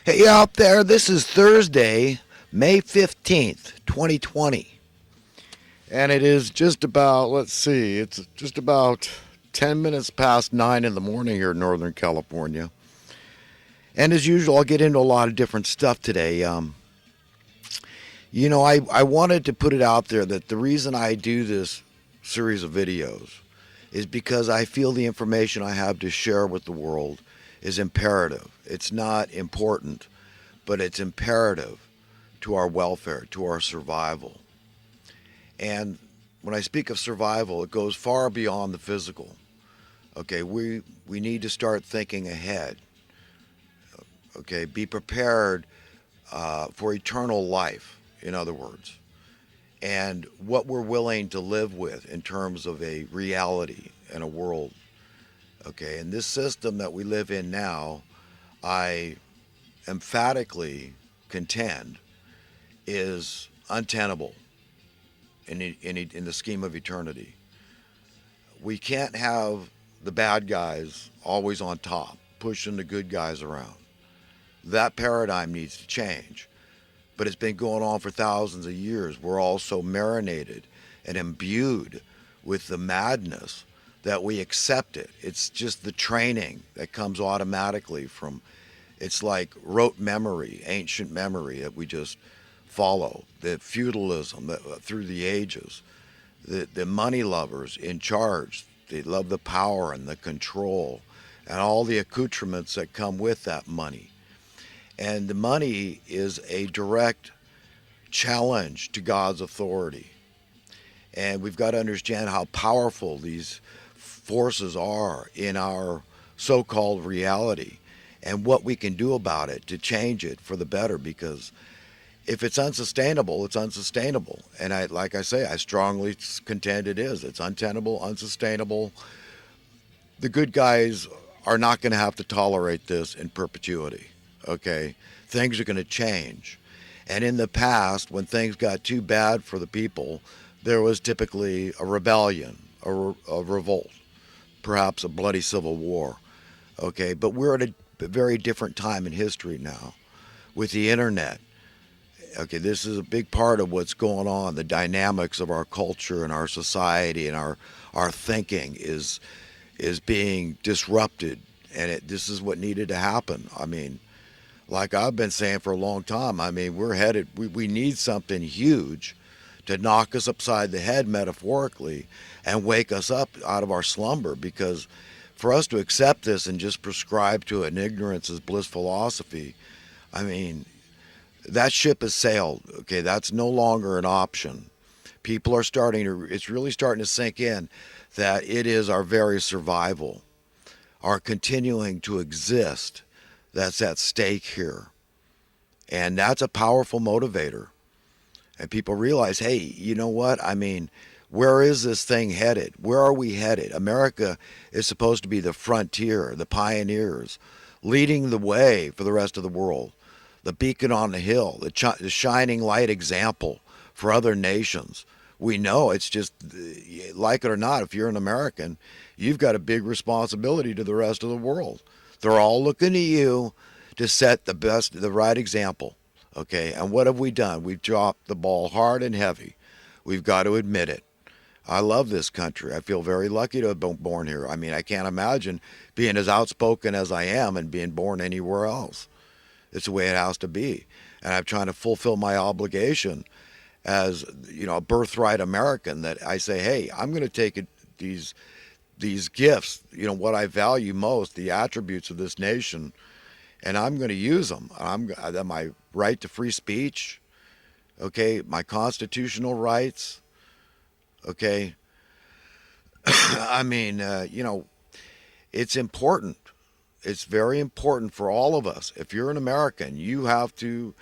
Hey out there, this is Thursday, May 15th, 2020. And it is just about, let's see, it's just about 10 minutes past 9 in the morning here in Northern California. And as usual, I'll get into a lot of different stuff today. I wanted to put it out there that the reason I do this series of videos is because I feel the information I have to share with the world is imperative. It's not important, but it's imperative to our welfare, to our survival. And when I speak of survival, it goes far beyond the physical. Okay, we need to start thinking ahead. Okay, be prepared for eternal life, in other words, and what we're willing to live with in terms of a reality and a world. Okay, and this system that we live in now, I emphatically contend is untenable in the scheme of eternity. We can't have the bad guys always on top, pushing the good guys around. That paradigm needs to change. But it's been going on for thousands of years. We're all so marinated and imbued with the madness that we accept it. It's just the training that comes automatically from, it's like rote memory, ancient memory that we just follow. The feudalism that, through the ages, the money lovers in charge, they love the power and the control and all the accoutrements that come with that money. And the money is a direct challenge to God's authority. And we've got to understand how powerful these forces are in our so called reality and what we can do about it to change it for the better. Because if it's unsustainable, it's unsustainable. And like I say, I strongly contend it is. It's untenable, unsustainable. The good guys are not going to have to tolerate this in perpetuity. Okay? Things are going to change. And in the past, when things got too bad for the people, there was typically a rebellion, a revolt, perhaps a bloody civil war. Okay? But we're at a very different time in history now with the internet. Okay, this is a big part of what's going on. The dynamics of our culture and our society and our thinking is being disrupted, and this is what needed to happen. I mean, like I've been saying for a long time, I mean, we're headed. We need something huge to knock us upside the head, metaphorically, and wake us up out of our slumber. Because for us to accept this and just prescribe to an ignorance is bliss philosophy, I mean, that ship has sailed. Okay, that's no longer an option. People are starting to, it's really starting to sink in that it is our very survival, our continuing to exist, that's at stake here. And that's a powerful motivator. And people realize, hey, you know what? I mean, where is this thing headed? Where are we headed? America is supposed to be the frontier, the pioneers, leading the way for the rest of the world, the beacon on the hill, the shining light example for other nations. We know it's just, like it or not, if you're an American, you've got a big responsibility to the rest of the world. They're all looking to you to set the right example. Okay, and what have we done? We've dropped the ball hard and heavy. We've got to admit it. I love this country. I feel very lucky to have been born here. I mean, I can't imagine being as outspoken as I am and being born anywhere else. It's the way it has to be. And I'm trying to fulfill my obligation as, a birthright American, that I say, hey, I'm going to take these gifts, what I value most, the attributes of this nation, and I'm going to use them. My right to free speech, okay, my constitutional rights, okay. I mean, it's important. It's very important for all of us. If you're an American, you have to,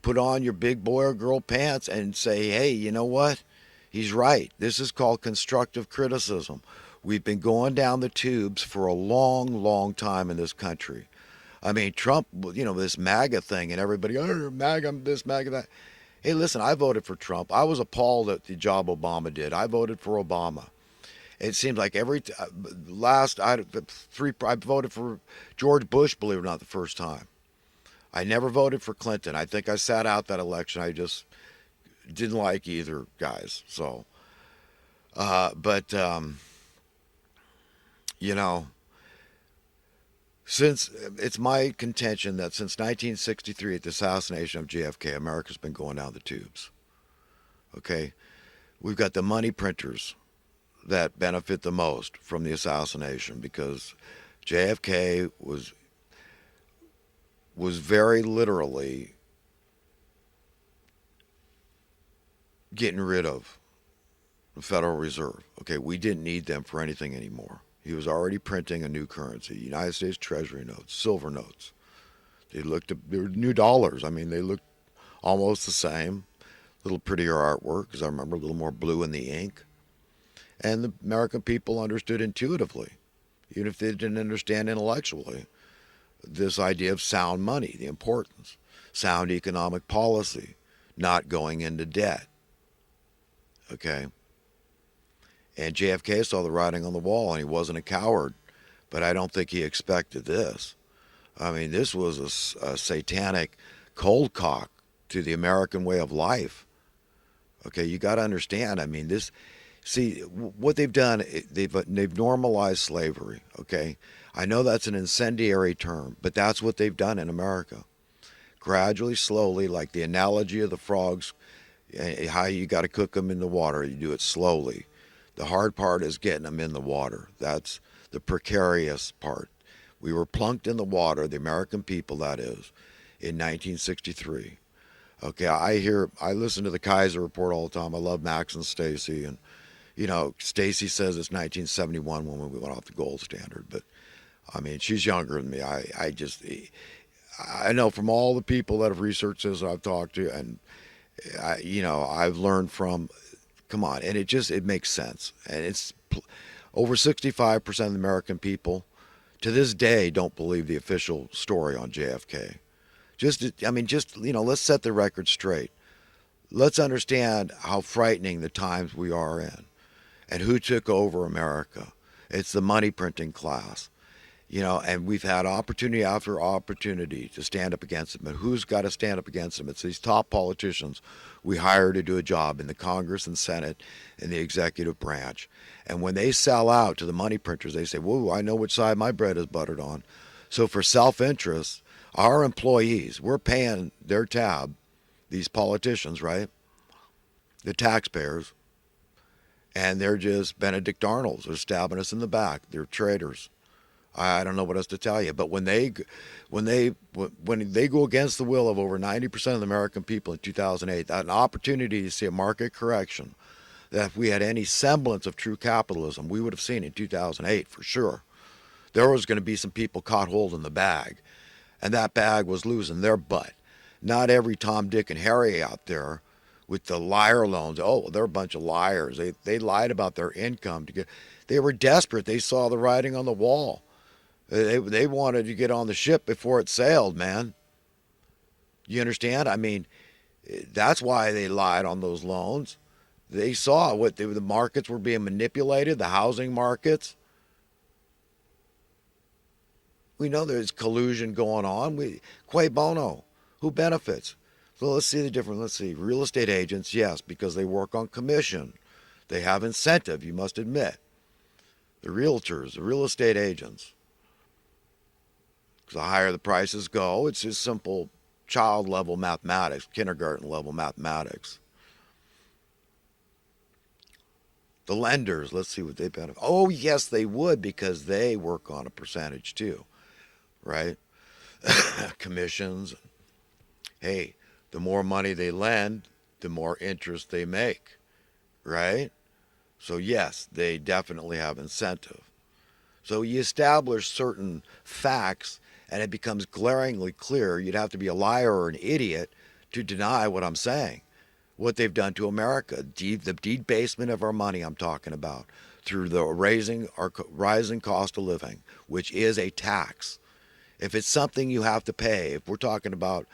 put on your big boy or girl pants and say, hey, you know what? He's right. This is called constructive criticism. We've been going down the tubes for a long, long time in this country. I mean, Trump, this MAGA thing, and everybody, oh, MAGA this, MAGA that. Hey, listen, I voted for Trump. I was appalled at the job Obama did. I voted for Obama. It seems like I voted for George Bush, believe it or not, the first time. I never voted for Clinton. I think I sat out that election. I just didn't like either guys. So, but you know, since it's my contention that since 1963, at the assassination of JFK, America's been going down the tubes. Okay, we've got the money printers that benefit the most from the assassination because JFK was very literally getting rid of the Federal Reserve. Okay, we didn't need them for anything anymore. He was already printing a new currency, United States Treasury notes, silver notes. They were new dollars. I mean, they looked almost the same, a little prettier artwork, because I remember a little more blue in the ink. And the American people understood intuitively, even if they didn't understand intellectually, this idea of sound money, the importance, sound economic policy, not going into debt. Okay? And JFK saw the writing on the wall, and he wasn't a coward, but I don't think he expected this. I mean, this was a satanic cold cock to the American way of life. Okay, you got to understand. I mean, this. See what they've done. They've normalized slavery. Okay, I know that's an incendiary term, but that's what they've done in America. Gradually, slowly, like the analogy of the frogs, how you got to cook them in the water. You do it slowly. The hard part is getting them in the water. That's the precarious part. We were plunked in the water, the American people, that is, in 1963. Okay, I listen to the Kaiser Report all the time. I love Max and Stacy, and Stacy says it's 1971 when we went off the gold standard, but I mean, she's younger than me. I know from all the people that have researched this I've talked to, and I've learned from. Come on, and it makes sense, and it's over 65% of the American people to this day don't believe the official story on JFK. Let's set the record straight. Let's understand how frightening the times we are in and who took over America. It's the money printing class. And we've had opportunity after opportunity to stand up against them. But who's got to stand up against them? It's these top politicians we hire to do a job in the Congress and Senate and the executive branch. And when they sell out to the money printers, they say, whoa, I know which side my bread is buttered on. So for self-interest, our employees, we're paying their tab, these politicians, right? The taxpayers. And they're just Benedict Arnolds. They're stabbing us in the back. They're traitors. I don't know what else to tell you, but when they go against the will of over 90% of the American people in 2008, that an opportunity to see a market correction, that if we had any semblance of true capitalism, we would have seen in 2008 for sure. There was going to be some people caught holding the bag, and that bag was losing their butt. Not every Tom, Dick, and Harry out there with the liar loans. Oh, they're a bunch of liars. They lied about their income to get. They were desperate. They saw the writing on the wall. They wanted to get on the ship before it sailed, man. You understand? I mean, that's why they lied on those loans. They saw the markets were being manipulated, the housing markets. We know there's collusion going on. Cui bono. Who benefits? So let's see the difference. Let's see. Real estate agents, yes, because they work on commission. They have incentive, you must admit. The realtors, the real estate agents. Because the higher the prices go, it's just simple child level mathematics, kindergarten level mathematics. The lenders, let's see what they benefit. Oh, yes, they would because they work on a percentage too, right? Commissions. Hey, the more money they lend, the more interest they make, right? So, yes, they definitely have incentive. So you establish certain facts and it becomes glaringly clear. You'd have to be a liar or an idiot to deny what I'm saying, what they've done to America, the debasement of our money I'm talking about, through the rising cost of living, which is a tax. If it's something you have to pay, if we're talking about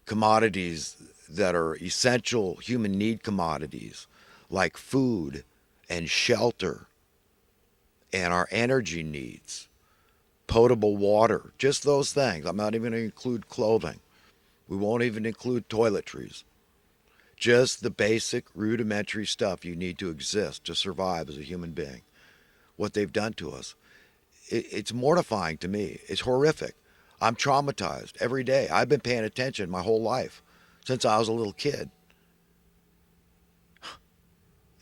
commodities that are essential human need commodities, like food and shelter and our energy needs, potable water, just those things. I'm not even going to include clothing. We won't even include toiletries. Just the basic rudimentary stuff you need to exist, to survive as a human being. What they've done to us. It's mortifying to me. It's horrific. I'm traumatized every day. I've been paying attention my whole life since I was a little kid.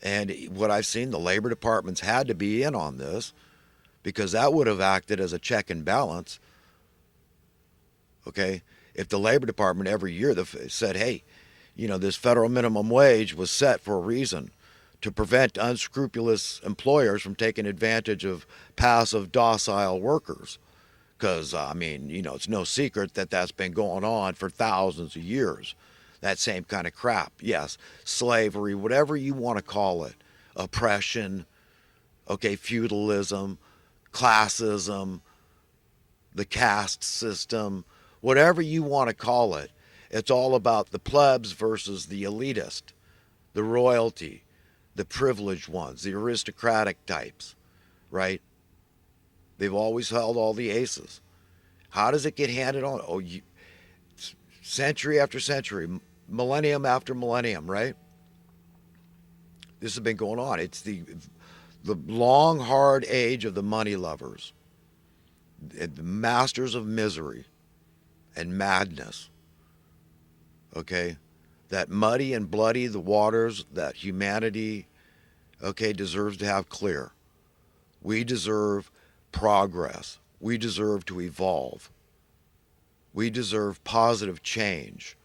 And what I've seen, the labor departments had to be in on this because that would have acted as a check and balance. Okay? If the labor department every year said, hey, this federal minimum wage was set for a reason to prevent unscrupulous employers from taking advantage of passive, docile workers. Because, it's no secret that that's been going on for thousands of years. That same kind of crap. Yes, slavery, whatever you want to call it. Oppression, okay, feudalism, classism, the caste system, whatever you want to call it. It's all about the plebs versus the elitist, the royalty, the privileged ones, the aristocratic types, right? They've always held all the aces. How does it get handed on? Century after century, millennium after millennium, right? This has been going on. It's the long, hard age of the money lovers, the masters of misery and madness. Okay? That muddy and bloody the waters that humanity, okay, deserves to have clear. We deserve progress. We deserve to evolve. We deserve positive change.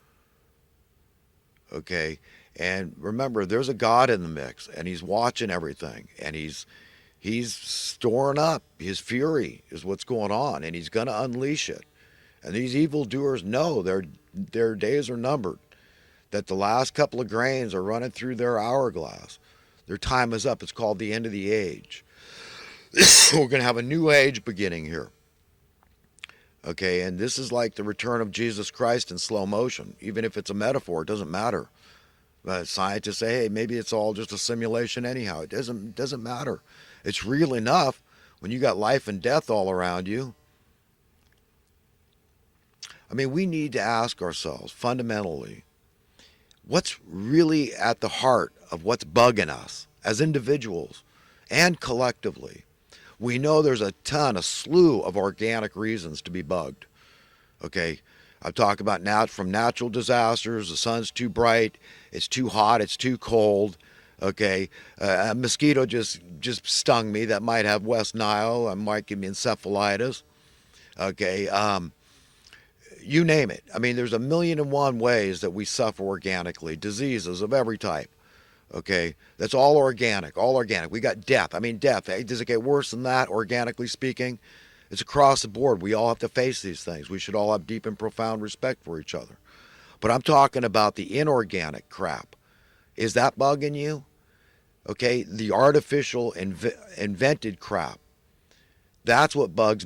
Okay? And remember, there's a God in the mix, and he's watching everything, and he's storing up his fury is what's going on, and he's going to unleash it. And these evildoers know their days are numbered, that the last couple of grains are running through their hourglass. Their time is up. It's called the end of the age. We're going to have a new age beginning here. Okay, and this is like the return of Jesus Christ in slow motion. Even if it's a metaphor, it doesn't matter. Scientists say, hey, maybe it's all just a simulation anyhow. It doesn't matter. It's real enough when you got life and death all around you. I mean, we need to ask ourselves fundamentally, what's really at the heart of what's bugging us as individuals and collectively? We know there's a slew of organic reasons to be bugged. Okay, I've talked about from natural disasters, the sun's too bright, it's too hot, it's too cold. Okay, a mosquito just stung me that might have West Nile, it might give me encephalitis. Okay, you name it. I mean, there's 1,000,001 ways that we suffer organically, diseases of every type. Okay, that's all organic, all organic. We got death. I mean, death. Does it get worse than that, organically speaking? It's across the board. We all have to face these things. We should all have deep and profound respect for each other. But I'm talking about the inorganic crap. Is that bugging you? Okay, the artificial invented crap. That's what bugs